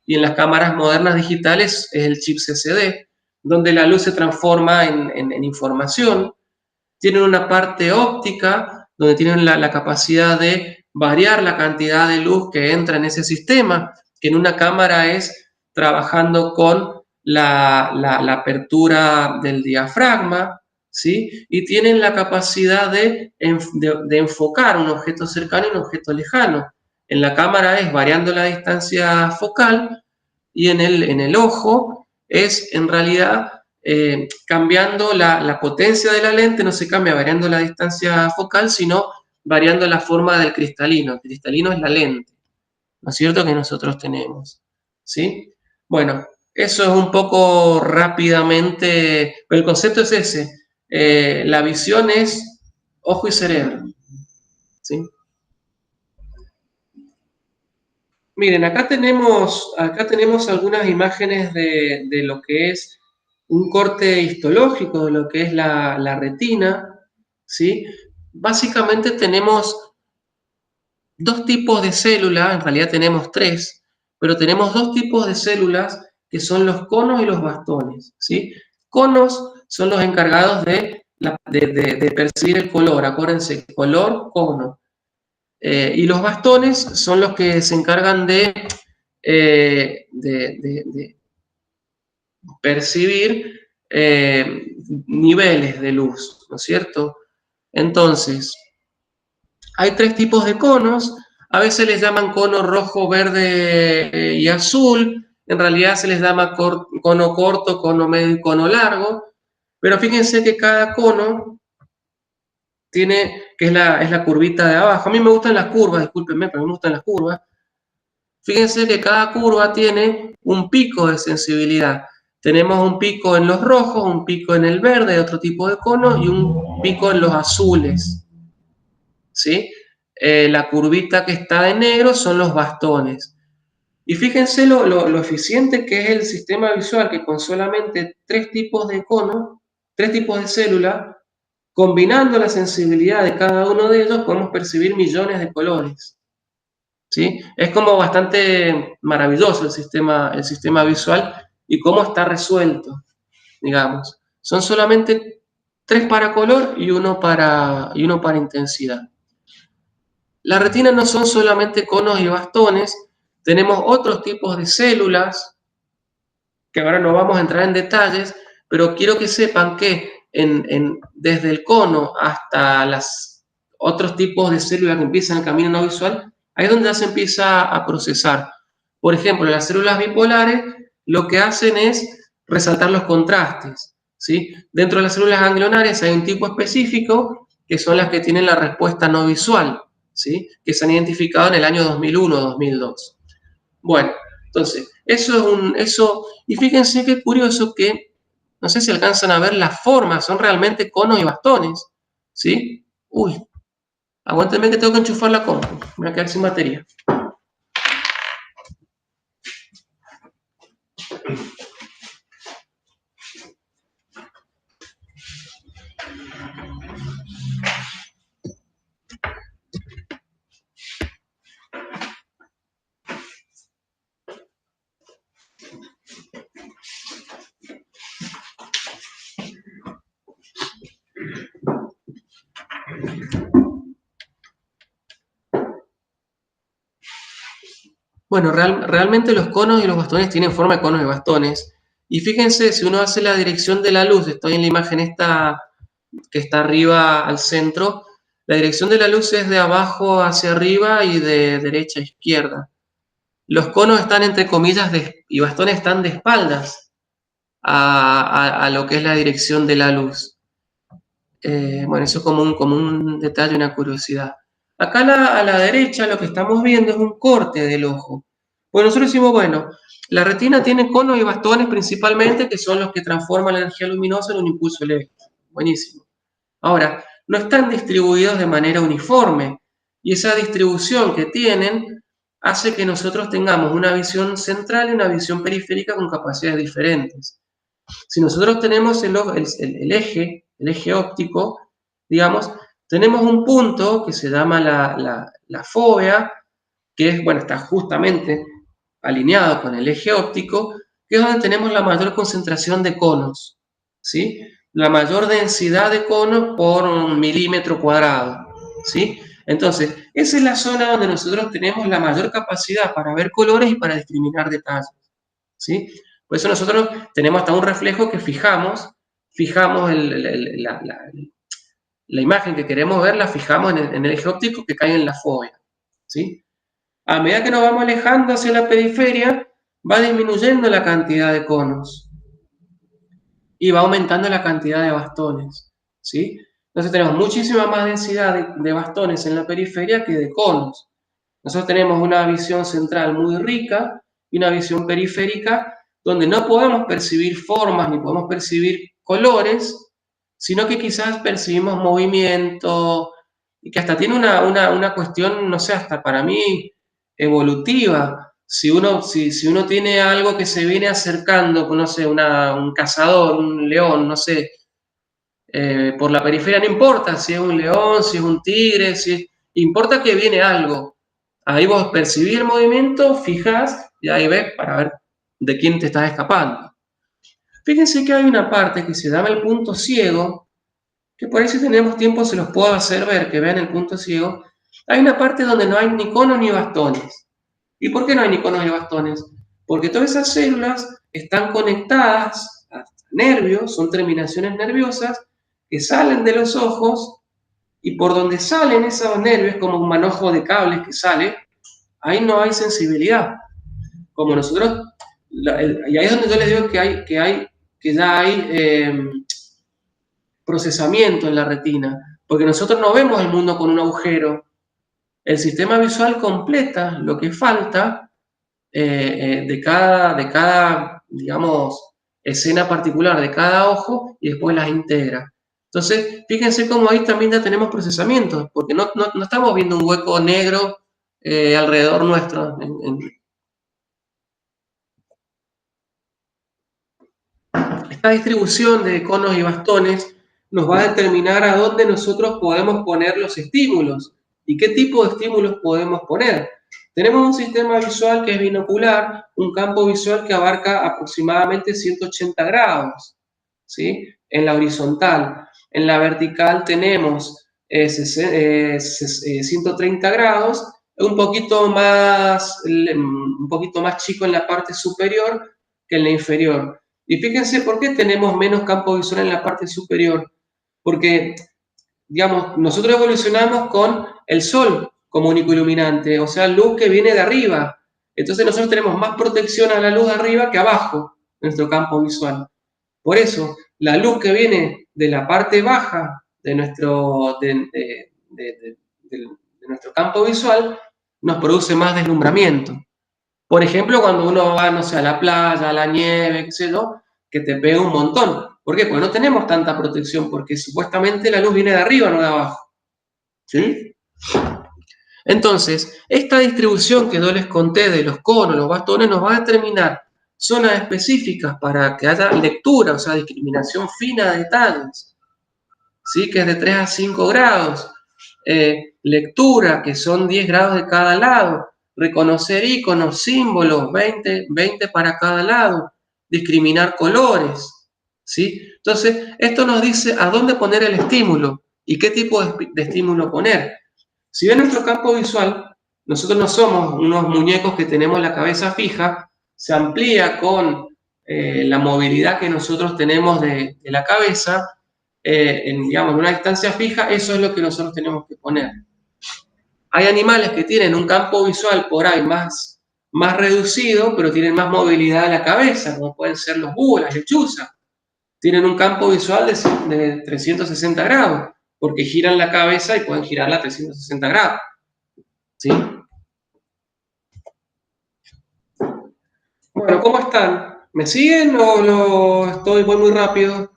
y en las cámaras modernas digitales es el chip CCD, donde la luz se transforma en información. Tienen una parte óptica donde tienen la capacidad de variar la cantidad de luz que entra en ese sistema, que en una cámara es trabajando con la apertura del diafragma, ¿sí? Y tienen la capacidad de enfocar un objeto cercano y un objeto lejano. En la cámara es variando la distancia focal y en el ojo es en realidad cambiando la potencia de la lente, no se cambia variando la distancia focal, sino variando la forma del cristalino. El cristalino es la lente, ¿no es cierto?, que nosotros tenemos, ¿sí? Bueno, eso es un poco rápidamente, pero el concepto es ese. La visión es ojo y cerebro, ¿sí? Miren, acá tenemos algunas imágenes de lo que es un corte histológico de lo que es la retina, ¿sí? Básicamente tenemos dos tipos de células, en realidad tenemos tres, pero tenemos dos tipos de células que son los conos y los bastones, ¿sí? Conos son los encargados de percibir el color, acuérdense, color, cono. Y los bastones son los que se encargan de percibir niveles de luz, ¿no es cierto? Entonces, hay tres tipos de conos, a veces les llaman cono rojo, verde y azul, en realidad se les llama cono corto, cono medio y cono largo, pero fíjense que cada cono tiene, que es la curvita de abajo, a mí me gustan las curvas, discúlpenme, pero a mí me gustan las curvas. Fíjense que cada curva tiene un pico de sensibilidad. Tenemos un pico en los rojos, un pico en el verde, otro tipo de cono, y un pico en los azules, ¿sí? La curvita que está de negro son los bastones. Y fíjense lo eficiente que es el sistema visual, que con solamente tres tipos de cono, tres tipos de célula, combinando la sensibilidad de cada uno de ellos, podemos percibir millones de colores. ¿Sí? Es como bastante maravilloso el sistema visual y cómo está resuelto, digamos. Son solamente tres para color y uno para intensidad. La retina no son solamente conos y bastones, tenemos otros tipos de células, que ahora no vamos a entrar en detalles, pero quiero que sepan que desde el cono hasta los otros tipos de células que empiezan el camino no visual, ahí es donde ya se empieza a procesar. Por ejemplo, las células bipolares lo que hacen es resaltar los contrastes, ¿sí? Dentro de las células ganglionares hay un tipo específico que son las que tienen la respuesta no visual, ¿sí? Que se han identificado en el año 2001-2002. Bueno, entonces, y fíjense qué curioso que, no sé si alcanzan a ver las formas, son realmente conos y bastones, ¿sí? Uy, aguántenme que tengo que enchufar la compu, me voy a quedar sin batería. Bueno, realmente los conos y los bastones tienen forma de conos y bastones. Y fíjense, si uno hace la dirección de la luz, estoy en la imagen esta que está arriba al centro, la dirección de la luz es de abajo hacia arriba y de derecha a izquierda. Los conos están entre comillas y bastones están de espaldas a lo que es la dirección de la luz. Bueno, eso es como un detalle, una curiosidad. Acá a la derecha lo que estamos viendo es un corte del ojo. Pues nosotros decimos, bueno, la retina tiene conos y bastones principalmente, que son los que transforman la energía luminosa en un impulso eléctrico. Buenísimo. Ahora, no están distribuidos de manera uniforme, y esa distribución que tienen hace que nosotros tengamos una visión central y una visión periférica con capacidades diferentes. Si nosotros tenemos el eje óptico, digamos, tenemos un punto que se llama la fóvea, que es, bueno, está justamente alineado con el eje óptico, que es donde tenemos la mayor concentración de conos, ¿sí? La mayor densidad de conos por un milímetro cuadrado, ¿sí? Entonces, esa es la zona donde nosotros tenemos la mayor capacidad para ver colores y para discriminar detalles, ¿sí? Por eso nosotros tenemos hasta un reflejo que fijamos la imagen que queremos ver, la fijamos en el eje óptico que cae en la fóvea, ¿sí? A medida que nos vamos alejando hacia la periferia, va disminuyendo la cantidad de conos y va aumentando la cantidad de bastones, ¿sí? Entonces tenemos muchísima más densidad de bastones en la periferia que de conos. Nosotros tenemos una visión central muy rica y una visión periférica donde no podemos percibir formas ni podemos percibir colores, sino que quizás percibimos movimiento y que hasta tiene una cuestión, no sé, hasta para mí evolutiva. Si uno tiene algo que se viene acercando, no sé, un cazador, un león, no sé, por la periferia no importa si es un león, si es un tigre, importa que viene algo. Ahí vos percibís el movimiento, fijás y ahí ves para ver de quién te estás escapando. Fíjense que hay una parte que se llama el punto ciego, que por ahí si tenemos tiempo se los puedo hacer ver, que vean el punto ciego. Hay una parte donde no hay ni conos ni bastones. ¿Y por qué no hay ni conos ni bastones? Porque todas esas células están conectadas a nervios, son terminaciones nerviosas que salen de los ojos y por donde salen esos nervios, como un manojo de cables que sale, ahí no hay sensibilidad. Como nosotros, y ahí es donde yo les digo que ya hay procesamiento en la retina, porque nosotros no vemos el mundo con un agujero. El sistema visual completa lo que falta de cada, digamos, escena particular de cada ojo y después las integra. Entonces, fíjense cómo ahí también ya tenemos procesamiento, porque no estamos viendo un hueco negro alrededor nuestro. Esta distribución de conos y bastones nos va a determinar a dónde nosotros podemos poner los estímulos y qué tipo de estímulos podemos poner. Tenemos un sistema visual que es binocular, un campo visual que abarca aproximadamente 180 grados, ¿sí? En la horizontal. En la vertical tenemos 130 grados, un poquito más chico en la parte superior que en la inferior. Y fíjense por qué tenemos menos campo visual en la parte superior. Porque, digamos, nosotros evolucionamos con el sol como único iluminante, o sea, luz que viene de arriba. Entonces nosotros tenemos más protección a la luz de arriba que abajo, nuestro campo visual. Por eso, la luz que viene de la parte baja de nuestro campo visual nos produce más deslumbramiento. Por ejemplo, cuando uno va, no sé, a la playa, a la nieve, qué sé yo, que te pega un montón. ¿Por qué? Porque no tenemos tanta protección, porque supuestamente la luz viene de arriba, no de abajo. ¿Sí? Entonces, esta distribución que yo les conté de los conos, los bastones, nos va a determinar zonas específicas para que haya lectura, o sea, discriminación fina de detalles, ¿sí? Que es de 3 a 5 grados. Lectura, que son 10 grados de cada lado. Reconocer iconos, símbolos, 20 para cada lado. Discriminar colores, ¿sí? Entonces, esto nos dice a dónde poner el estímulo y qué tipo de estímulo poner. Si ven nuestro campo visual, nosotros no somos unos muñecos que tenemos la cabeza fija, se amplía con la movilidad que nosotros tenemos de la cabeza, digamos, en una distancia fija, eso es lo que nosotros tenemos que poner. Hay animales que tienen un campo visual por ahí más reducido, pero tienen más movilidad de la cabeza, como pueden ser los búhos, las lechuzas. Tienen un campo visual de 360 grados, porque giran la cabeza y pueden girarla a 360 grados. ¿Sí? Bueno, ¿cómo están? ¿Me siguen o voy muy rápido?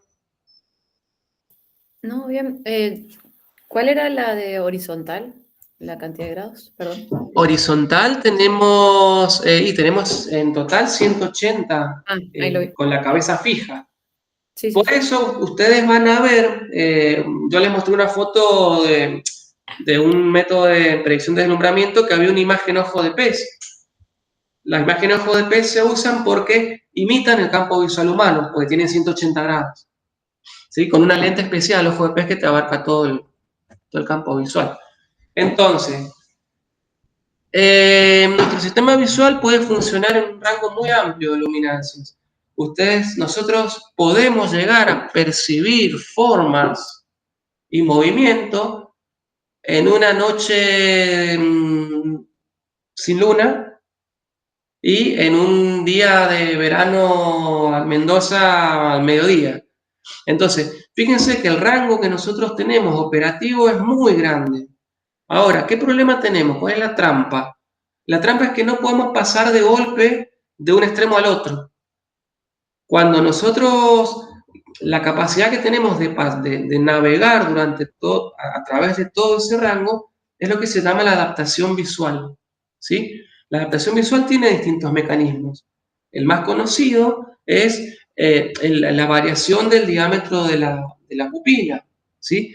No, bien. ¿Cuál era la de horizontal? La cantidad de grados, perdón. Horizontal tenemos en total 180 Ah, ahí lo vi. con la cabeza fija. Sí, sí, Por sí. eso ustedes van a ver, yo les mostré una foto de un método de predicción de deslumbramiento que había una imagen ojo de pez. Las imágenes ojo de pez se usan porque imitan el campo visual humano, porque tienen 180 grados. ¿Sí? Con una lente especial, ojo de pez, que te abarca todo el campo visual. Entonces, nuestro sistema visual puede funcionar en un rango muy amplio de luminancias. Nosotros podemos llegar a percibir formas y movimiento en una noche sin luna y en un día de verano en Mendoza al mediodía. Entonces, fíjense que el rango que nosotros tenemos operativo es muy grande. Ahora, ¿qué problema tenemos? ¿Cuál es la trampa? La trampa es que no podemos pasar de golpe de un extremo al otro. Cuando nosotros, la capacidad que tenemos de navegar a través de todo ese rango, es lo que se llama la adaptación visual. ¿Sí? La adaptación visual tiene distintos mecanismos. El más conocido es la variación del diámetro de la pupila. ¿Sí?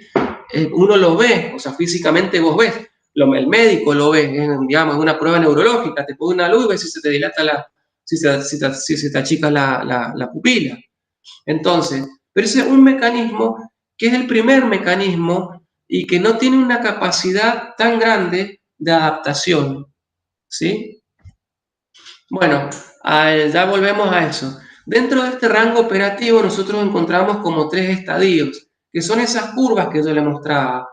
Uno lo ve, o sea, físicamente vos ves, el médico lo ve, digamos, una prueba neurológica, te pone una luz y ves si se te dilata si se te achica la pupila. Entonces, pero ese es un mecanismo que es el primer mecanismo y que no tiene una capacidad tan grande de adaptación, ¿sí? Bueno, ya volvemos a eso. Dentro de este rango operativo nosotros encontramos como 3 estadios, que son esas curvas que yo le mostraba.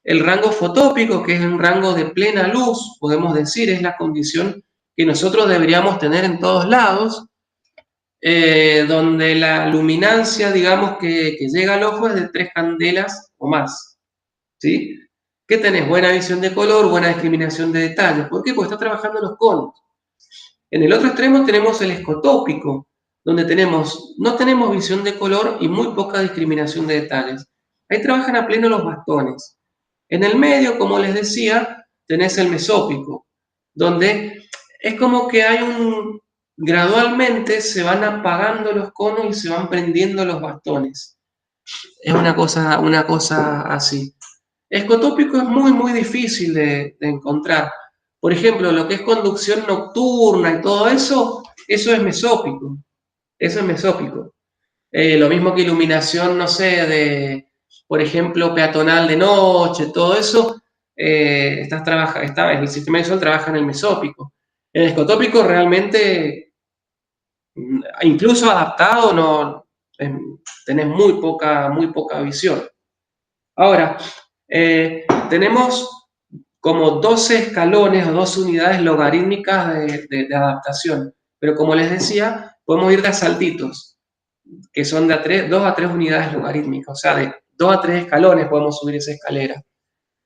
El rango fotópico, que es un rango de plena luz, podemos decir, es la condición que nosotros deberíamos tener en todos lados, donde la luminancia, digamos, que llega al ojo es de 3 candelas o más, ¿sí? ¿Qué tenés? Buena visión de color, buena discriminación de detalles. ¿Por qué? Porque está trabajando los conos. En el otro extremo tenemos el escotópico, donde no tenemos visión de color y muy poca discriminación de detalles. Ahí trabajan a pleno los bastones. En el medio, como les decía, tenés el mesópico, donde es como que gradualmente se van apagando los conos y se van prendiendo los bastones. Es una cosa así. Escotópico es muy, muy difícil de encontrar. Por ejemplo, lo que es conducción nocturna y todo eso, eso es mesópico. Eso es mesópico. Lo mismo que iluminación, no sé, por ejemplo, peatonal de noche, todo eso, el sistema visual trabaja en el mesópico. El escotópico realmente, incluso adaptado, no, tenés muy poca visión. Ahora, tenemos como 12 escalones o 12 unidades logarítmicas de adaptación, pero como les decía, podemos ir de a saltitos, que son de 2 a 3 unidades logarítmicas, o sea, de 2 a 3 escalones podemos subir esa escalera.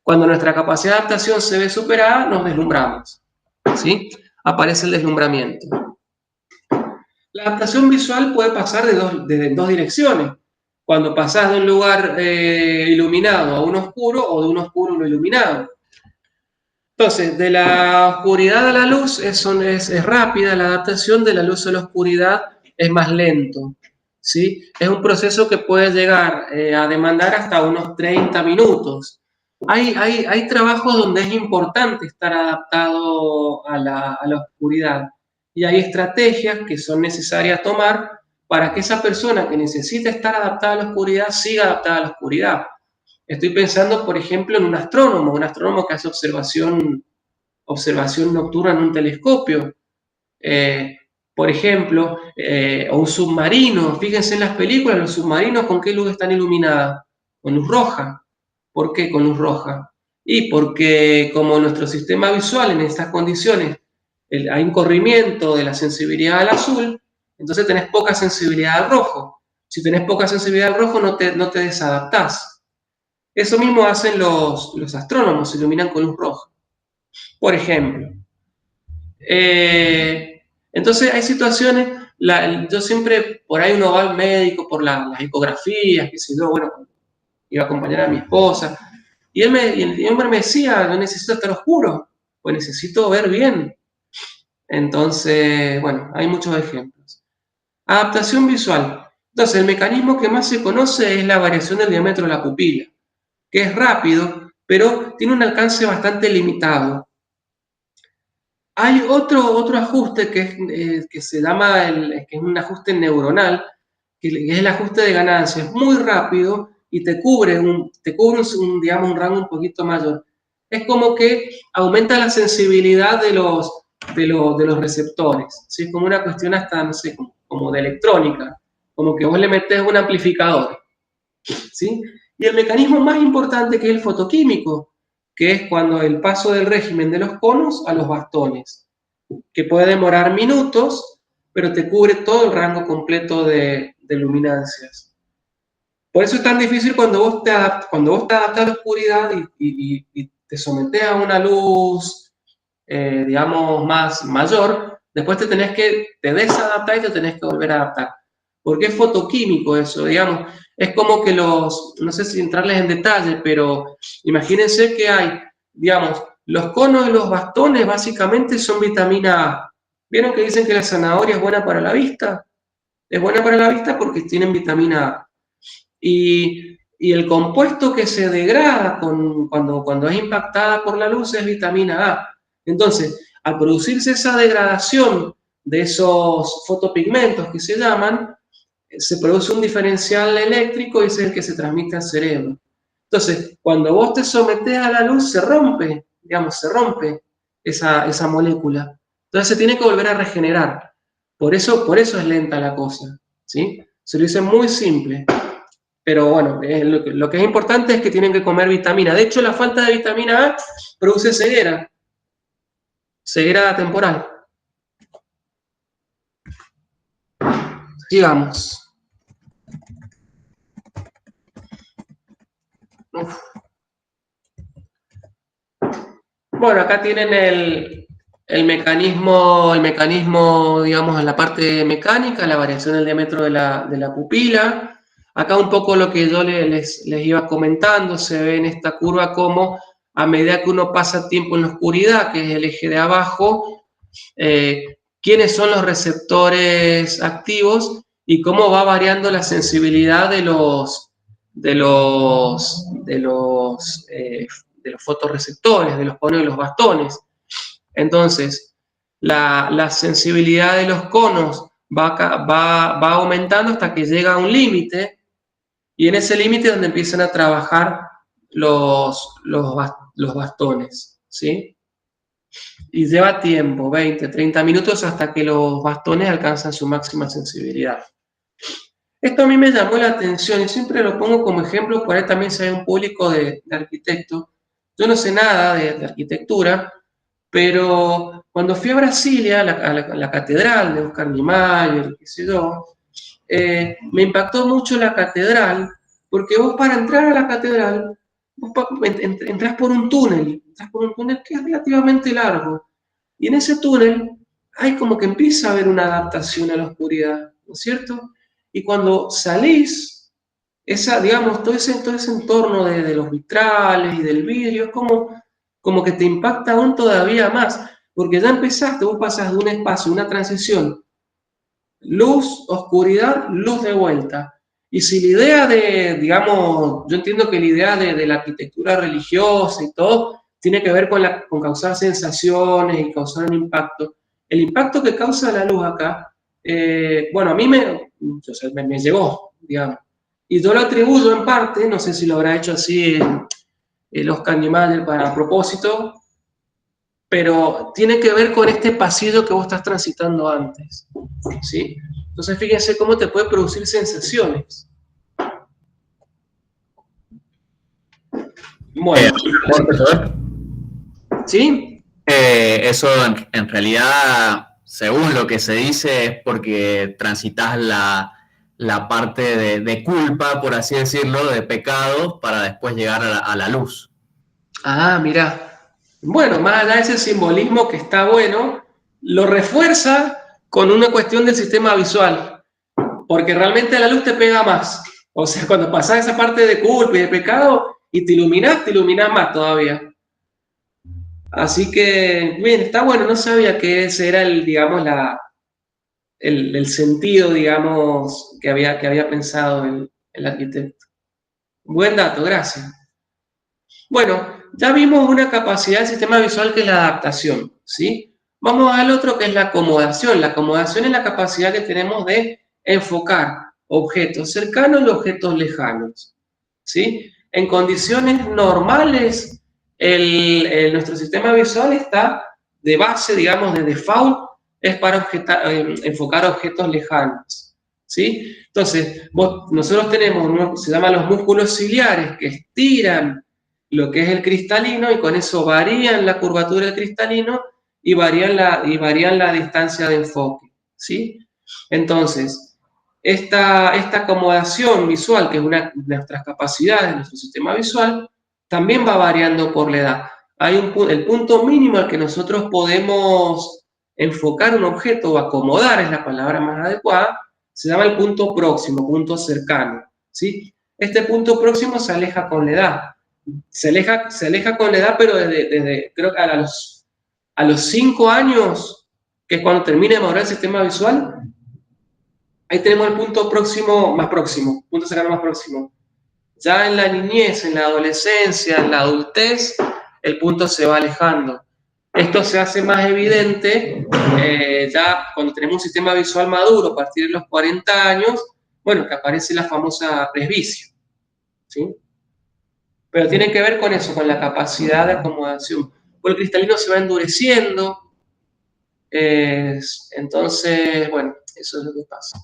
Cuando nuestra capacidad de adaptación se ve superada, nos deslumbramos, ¿sí? Aparece el deslumbramiento. La adaptación visual puede pasar de dos direcciones. Cuando pasás de un lugar iluminado a uno oscuro o de un oscuro a uno iluminado. Entonces, de la oscuridad a la luz es rápida la adaptación, de la luz a la oscuridad es más lento. ¿Sí? Es un proceso que puede llegar a demandar hasta unos 30 minutos. Hay trabajos donde es importante estar adaptado a la oscuridad y hay estrategias que son necesarias tomar para que esa persona que necesita estar adaptada a la oscuridad siga adaptada a la oscuridad. Estoy pensando, por ejemplo, en un astrónomo que hace observación nocturna en un telescopio. Eh, por ejemplo, o un submarino. Fíjense en las películas, los submarinos, ¿con qué luz están iluminados? Con luz roja. ¿Por qué con luz roja? Y porque como nuestro sistema visual en estas condiciones hay un corrimiento de la sensibilidad al azul, entonces tenés poca sensibilidad al rojo. Si tenés poca sensibilidad al rojo, no te desadaptás. Eso mismo hacen los astrónomos, se iluminan con luz roja. Por ejemplo, Entonces hay situaciones, yo siempre, por ahí uno va al médico por las ecografías, qué sé yo, bueno, iba a acompañar a mi esposa, y el hombre me decía, no necesito estar oscuro, pues necesito ver bien. Entonces, bueno, hay muchos ejemplos. Adaptación visual. Entonces, el mecanismo que más se conoce es la variación del diámetro de la pupila, que es rápido, pero tiene un alcance bastante limitado. Hay otro ajuste que se llama, que es un ajuste neuronal, que es el ajuste de ganancia. Es muy rápido y te cubre digamos, un rango un poquito mayor. Es como que aumenta la sensibilidad de los receptores. ¿Sí? Es como una cuestión hasta, no sé, como de electrónica, como que vos le metés un amplificador. ¿Sí? Y el mecanismo más importante, que es el fotoquímico, que es cuando el paso del régimen de los conos a los bastones, que puede demorar minutos, pero te cubre todo el rango completo de luminancias. Por eso es tan difícil cuando vos te adaptas a la oscuridad y te sometes a una luz, digamos, mayor, después te desadaptás y te tenés que volver a adaptar. Porque es fotoquímico eso, digamos. Es como que no sé si entrarles en detalle, pero imagínense que hay, digamos, los conos de los bastones básicamente son vitamina A. ¿Vieron que dicen que la zanahoria es buena para la vista? Es buena para la vista porque tienen vitamina A. Y el compuesto que se degrada cuando es impactada por la luz es vitamina A. Entonces, al producirse esa degradación de esos fotopigmentos que se llaman, se produce un diferencial eléctrico y ese es el que se transmite al cerebro. Entonces, cuando vos te sometés a la luz, se rompe esa molécula. Entonces se tiene que volver a regenerar. Por eso es lenta la cosa, ¿sí? Se lo dice muy simple. Pero bueno, lo que es importante es que tienen que comer vitamina. De hecho, la falta de vitamina A produce ceguera temporal. Sigamos. Uf. Bueno, acá tienen el mecanismo, digamos, en la parte mecánica, la variación del diámetro de la pupila. Acá un poco lo que yo les iba comentando, se ve en esta curva como a medida que uno pasa tiempo en la oscuridad, que es el eje de abajo, quiénes son los receptores activos y cómo va variando la sensibilidad de los fotorreceptores, de los conos y los bastones. Entonces, la sensibilidad de los conos va aumentando hasta que llega a un límite, y en ese límite es donde empiezan a trabajar los bastones, ¿sí? Y lleva tiempo, 20, 30 minutos, hasta que los bastones alcanzan su máxima sensibilidad. Esto a mí me llamó la atención y siempre lo pongo como ejemplo, por ahí también se ve un público de arquitectos. Yo no sé nada de arquitectura, pero cuando fui a Brasilia, a la catedral de Oscar Niemeyer, qué sé yo, me impactó mucho la catedral, porque vos para entrar a la catedral, vos entrás por un túnel que es relativamente largo, y en ese túnel hay como que empieza a haber una adaptación a la oscuridad, ¿no es cierto? Y cuando salís, digamos, todo ese entorno de los vitrales y del vidrio, es como que te impacta aún todavía más, porque ya empezaste, vos pasás de un espacio, una transición, luz, oscuridad, luz de vuelta. Y si la idea digamos, yo entiendo que la idea de la arquitectura religiosa y todo, tiene que ver con causar sensaciones y causar un impacto. El impacto que causa la luz acá, bueno, a mí me llegó, digamos. Y yo lo atribuyo en parte, no sé si lo habrá hecho así el Oscar Niemeyer a propósito, pero tiene que ver con este pasillo que vos estás transitando antes, ¿sí? Entonces fíjense cómo te puede producir sensaciones. Bueno. ¿Sí? Eso en realidad, según lo que se dice, es porque transitas la parte de culpa, por así decirlo, de pecado, para después llegar a la luz. Ah, mirá. Bueno, más allá de ese simbolismo que está bueno, lo refuerza con una cuestión del sistema visual, porque realmente la luz te pega más. O sea, cuando pasás esa parte de culpa y de pecado y te iluminás más todavía. Así que, bien, está bueno, no sabía que ese era digamos, el sentido, digamos, que había pensado el arquitecto. Buen dato, gracias. Bueno, ya vimos una capacidad del sistema visual que es la adaptación, ¿sí? Vamos al otro que es la acomodación. La acomodación es la capacidad que tenemos de enfocar objetos cercanos y objetos lejanos, ¿sí? En condiciones normales, nuestro sistema visual está de base, digamos, de default, es para enfocar objetos lejanos, ¿sí? Entonces, nosotros tenemos uno que se llama los músculos ciliares que estiran lo que es el cristalino y con eso varían la curvatura del cristalino y varían la distancia de enfoque, ¿sí? Entonces, esta acomodación visual, que es una de nuestras capacidades de nuestro sistema visual, también va variando por la edad. El punto mínimo al que nosotros podemos enfocar un objeto o acomodar, es la palabra más adecuada, se llama el punto próximo, punto cercano, ¿sí? Este punto próximo se aleja con la edad. Se aleja con la edad, pero desde creo que a los 5 años, que es cuando termina de madurar el sistema visual, ahí tenemos el punto próximo, punto cercano más próximo. Ya en la niñez, en la adolescencia, en la adultez, el punto se va alejando. Esto se hace más evidente ya cuando tenemos un sistema visual maduro a partir de los 40 años, bueno, que aparece la famosa presbicia, ¿sí? Pero tiene que ver con eso, con la capacidad de acomodación. Porque el cristalino se va endureciendo, entonces, bueno, eso es lo que pasa.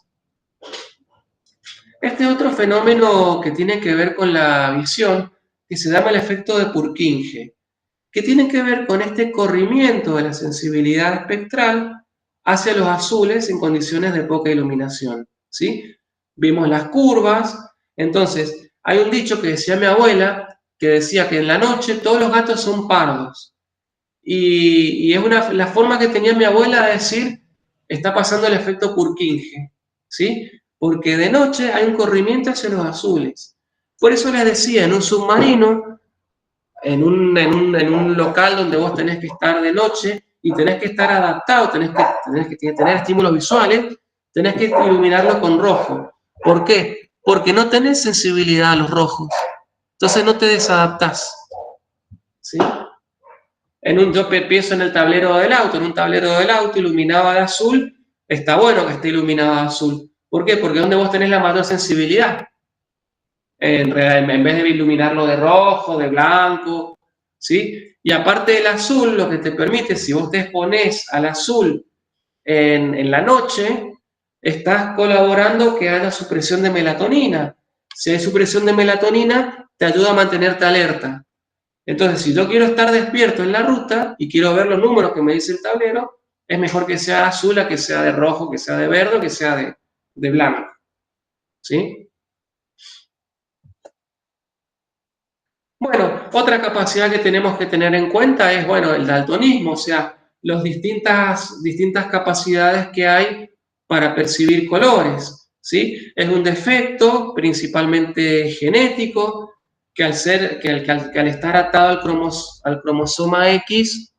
Este otro fenómeno que tiene que ver con la visión, que se llama el efecto de Purkinje, que tiene que ver con este corrimiento de la sensibilidad espectral hacia los azules en condiciones de poca iluminación, ¿sí? Vimos las curvas, entonces hay un dicho que decía mi abuela, que decía que en la noche todos los gatos son pardos, y es la forma que tenía mi abuela de decir, está pasando el efecto Purkinje, ¿sí? Porque de noche hay un corrimiento hacia los azules. Por eso les decía, en un submarino, en un local donde vos tenés que estar de noche y tenés que estar adaptado, tenés que tener estímulos visuales, tenés que iluminarlo con rojo. ¿Por qué? Porque no tenés sensibilidad a los rojos. Entonces no te desadaptás, ¿sí? Yo pienso en el tablero del auto, en un tablero del auto iluminado de azul, está bueno que esté iluminado de azul. ¿Por qué? Porque es donde vos tenés la mayor sensibilidad. En vez de iluminarlo de rojo, de blanco, ¿sí? Y aparte del azul, lo que te permite, si vos te exponés al azul en la noche, estás colaborando que haya supresión de melatonina. Si hay supresión de melatonina, te ayuda a mantenerte alerta. Entonces, si yo quiero estar despierto en la ruta y quiero ver los números que me dice el tablero, es mejor que sea azul a que sea de rojo, que sea de verde o que sea de blanco, ¿sí? Bueno, otra capacidad que tenemos que tener en cuenta es, bueno, el daltonismo, o sea, las distintas capacidades que hay para percibir colores, ¿sí? Es un defecto principalmente genético que al estar atado al cromosoma X,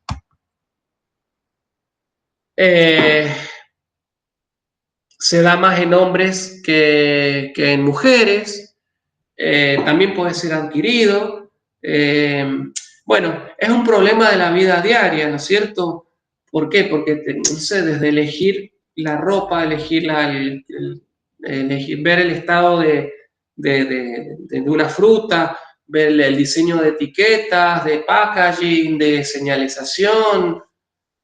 se da más en hombres que en mujeres, también puede ser adquirido. Bueno, es un problema de la vida diaria, ¿no es cierto? ¿Por qué? Porque, no sé, desde elegir la ropa, elegir ver el estado de una fruta, ver el diseño de etiquetas, de packaging, de señalización.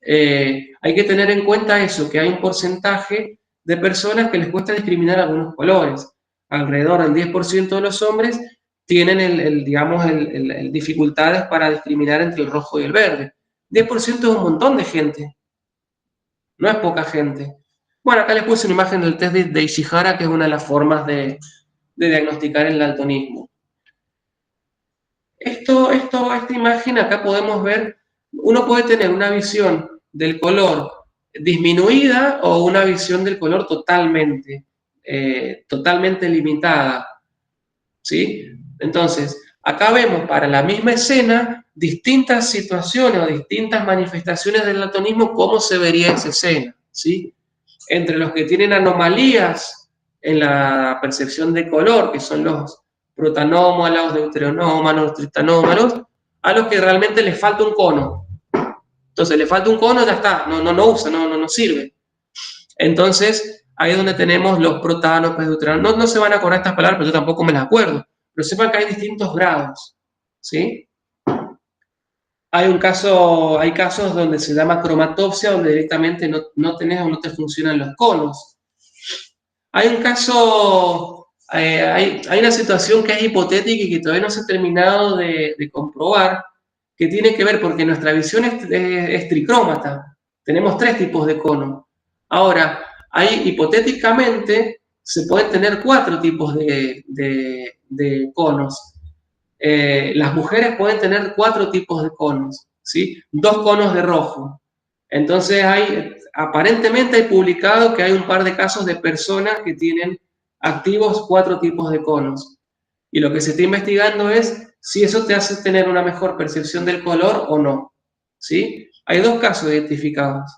Hay que tener en cuenta eso, que hay un porcentaje de personas que les cuesta discriminar algunos colores. Alrededor del 10% de los hombres tienen digamos, dificultades para discriminar entre el rojo y el verde. 10% es un montón de gente, no es poca gente. Bueno, acá les puse una imagen del test de Ishihara, que es una de las formas de diagnosticar el daltonismo. Esta imagen acá podemos ver, uno puede tener una visión del color disminuida o una visión del color totalmente limitada, ¿sí? Entonces, acá vemos para la misma escena distintas situaciones o distintas manifestaciones del daltonismo, cómo se vería esa escena, ¿sí? Entre los que tienen anomalías en la percepción de color, que son los protanómalos, deuteronómalos, tritanómalos, a los que realmente les falta un cono. Entonces, le falta un cono, ya está, no sirve. Entonces, ahí es donde tenemos los protanos, deuteranos. No se van a acordar estas palabras, pero yo tampoco me las acuerdo. Pero sepan que hay distintos grados, ¿sí? Hay casos donde se llama cromatopsia, donde directamente no tenés o no te funcionan los conos. Hay un caso, hay una situación que es hipotética y que todavía no se ha terminado de comprobar, que tiene que ver porque nuestra visión es tricrómata. Tenemos 3 tipos de cono. Ahora, hipotéticamente se pueden tener 4 tipos de conos. Las mujeres pueden tener 4 tipos de conos, ¿sí? 2 conos de rojo. Entonces aparentemente hay publicado que hay un par de casos de personas que tienen activos 4 tipos de conos. Y lo que se está investigando es si eso te hace tener una mejor percepción del color o no, ¿sí? Hay 2 casos identificados.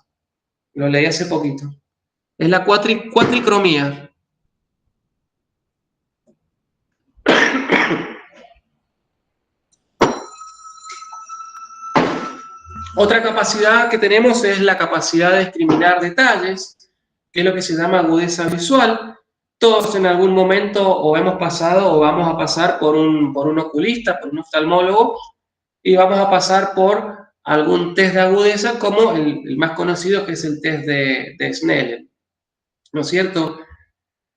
Lo leí hace poquito. Es la cuatricromía. Otra capacidad que tenemos es la capacidad de discriminar detalles, que es lo que se llama agudeza visual. Todos en algún momento o hemos pasado o vamos a pasar por un oculista, por un oftalmólogo, y vamos a pasar por algún test de agudeza como el más conocido, que es el test de Snellen, ¿no es cierto?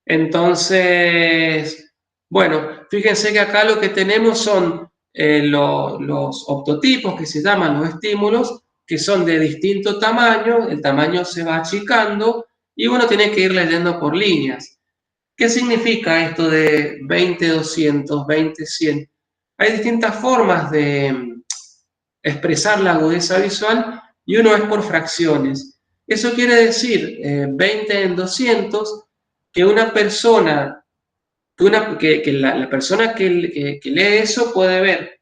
Entonces, bueno, fíjense que acá lo que tenemos son los optotipos, que se llaman los estímulos, que son de distinto tamaño, el tamaño se va achicando y uno tiene que ir leyendo por líneas. ¿Qué significa esto de 20, 200, 20, 100? Hay distintas formas de expresar la agudeza visual y uno es por fracciones. Eso quiere decir 20 en 200, que una persona, la persona que lee eso puede ver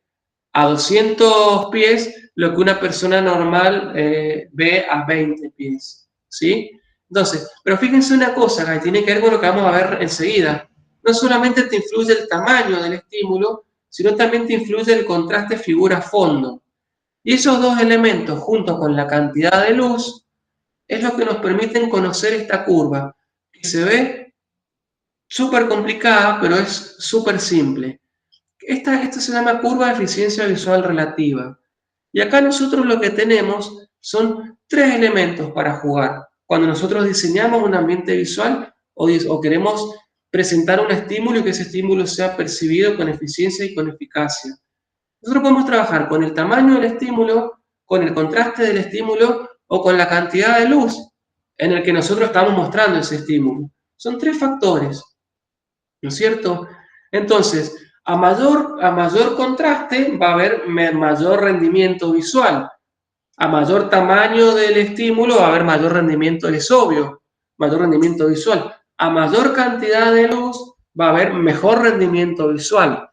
a 200 pies lo que una persona normal ve a 20 pies, ¿sí? Entonces, pero fíjense una cosa que tiene que ver con lo que vamos a ver enseguida. No solamente te influye el tamaño del estímulo, sino también te influye el contraste figura-fondo. Y esos 2 elementos, junto con la cantidad de luz, es lo que nos permiten conocer esta curva, que se ve súper complicada, pero es súper simple. Esto se llama curva de eficiencia visual relativa. Y acá nosotros lo que tenemos son 3 elementos para jugar. Cuando nosotros diseñamos un ambiente visual o queremos presentar un estímulo y que ese estímulo sea percibido con eficiencia y con eficacia. Nosotros podemos trabajar con el tamaño del estímulo, con el contraste del estímulo o con la cantidad de luz en el que nosotros estamos mostrando ese estímulo. Son 3 factores, ¿no es cierto? Entonces, a mayor contraste va a haber mayor rendimiento visual. A mayor tamaño del estímulo va a haber mayor rendimiento, es obvio, mayor rendimiento visual. A mayor cantidad de luz va a haber mejor rendimiento visual.